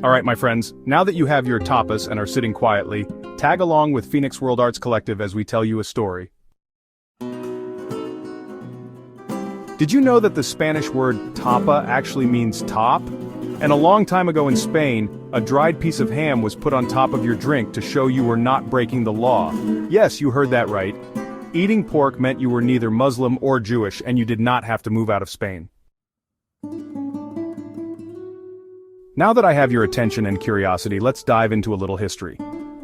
Alright my friends, now that you have your tapas and are sitting quietly, tag along with Phoenix World Arts Collective as we tell you a story. Did you know that the Spanish word tapa actually means top? And a long time ago in Spain, a dried piece of ham was put on top of your drink to show you were not breaking the law. Yes, you heard that right. Eating pork meant you were neither Muslim or Jewish and you did not have to move out of Spain. Now that I have your attention and curiosity, let's dive into a little history.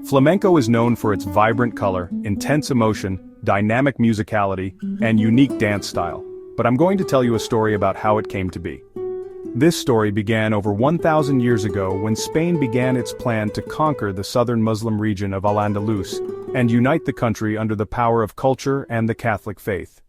Flamenco is known for its vibrant color, intense emotion, dynamic musicality, and unique dance style. But I'm going to tell you a story about how it came to be. This story began over 1,000 years ago when Spain began its plan to conquer the southern Muslim region of Al-Andalus and unite the country under the power of culture and the Catholic faith.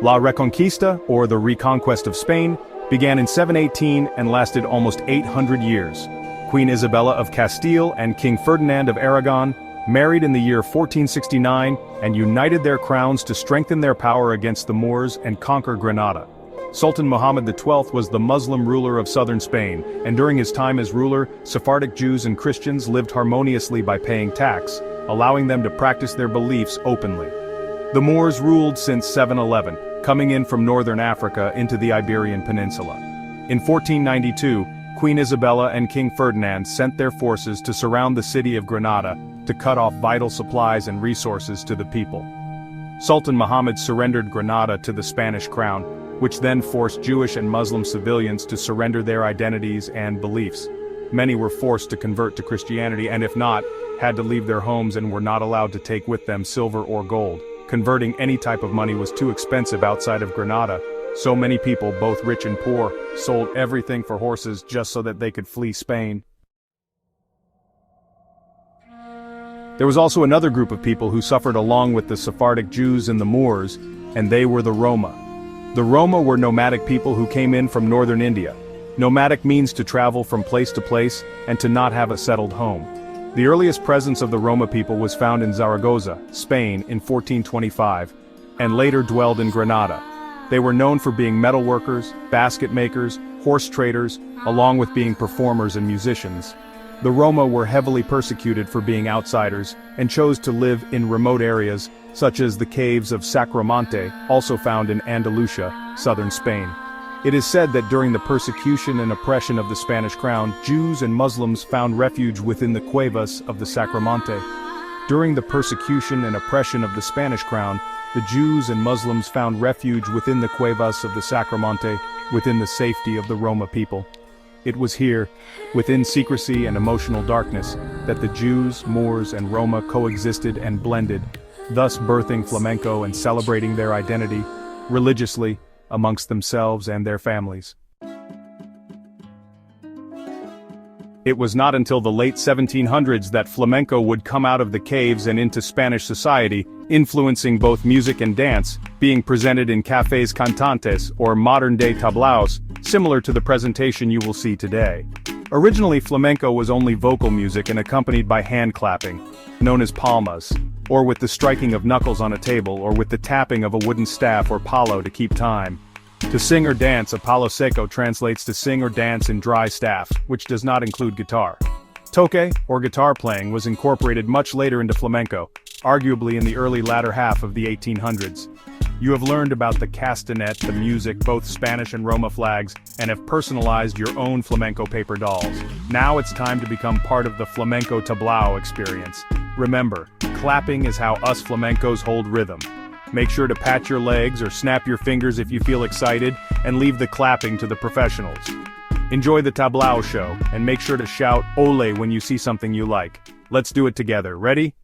La Reconquista, or the Reconquest of Spain, began in 718 and lasted almost 800 years. Queen Isabella of Castile and King Ferdinand of Aragon married in the year 1469 and united their crowns to strengthen their power against the Moors and conquer Granada. Sultan Muhammad XII was the Muslim ruler of southern Spain, and during his time as ruler, Sephardic Jews and Christians lived harmoniously by paying tax, allowing them to practice their beliefs openly. The Moors ruled since 711, coming in from northern Africa into the Iberian Peninsula. In 1492, Queen Isabella and King Ferdinand sent their forces to surround the city of Granada to cut off vital supplies and resources to the people. Sultan Muhammad surrendered Granada to the Spanish crown, which then forced Jewish and Muslim civilians to surrender their identities and beliefs. Many were forced to convert to Christianity and if not, had to leave their homes and were not allowed to take with them silver or gold. Converting any type of money was too expensive outside of Granada, so many people, both rich and poor, sold everything for horses just so that they could flee Spain. There was also another group of people who suffered along with the Sephardic Jews and the Moors, and they were the Roma. The Roma were nomadic people who came in from northern India. Nomadic means to travel from place to place and to not have a settled home. The earliest presence of the Roma people was found in Zaragoza, Spain, in 1425, and later dwelled in Granada. They were known for being metal workers, basket makers, horse traders, along with being performers and musicians. The Roma were heavily persecuted for being outsiders, and chose to live in remote areas, such as the caves of Sacromonte, also found in Andalusia, southern Spain. It is said that during the persecution and oppression of the Spanish crown, Jews and Muslims found refuge within the cuevas of the Sacromonte. During the persecution and oppression of the Spanish crown, the Jews and Muslims found refuge within the cuevas of the Sacromonte, within the safety of the Roma people. It was here, within secrecy and emotional darkness, that the Jews, Moors, and Roma coexisted and blended, thus birthing flamenco and celebrating their identity, religiously, amongst themselves and their families. It was not until the late 1700s that flamenco would come out of the caves and into Spanish society, influencing both music and dance, being presented in cafés cantantes or modern-day tablaos, similar to the presentation you will see today. Originally, flamenco was only vocal music and accompanied by hand clapping, known as palmas, or with the striking of knuckles on a table or with the tapping of a wooden staff or palo to keep time. To sing or dance, a palo seco translates to sing or dance in dry staff, which does not include guitar. Toque, or guitar playing, was incorporated much later into flamenco, arguably in the early latter half of the 1800s. You have learned about the castanet, the music, both Spanish and Roma flags, and have personalized your own flamenco paper dolls. Now it's time to become part of the flamenco tablao experience. Remember, clapping is how us flamencos hold rhythm. Make sure to pat your legs or snap your fingers if you feel excited, and leave the clapping to the professionals. Enjoy the tablao show, and make sure to shout "Ole" when you see something you like. Let's do it together. Ready?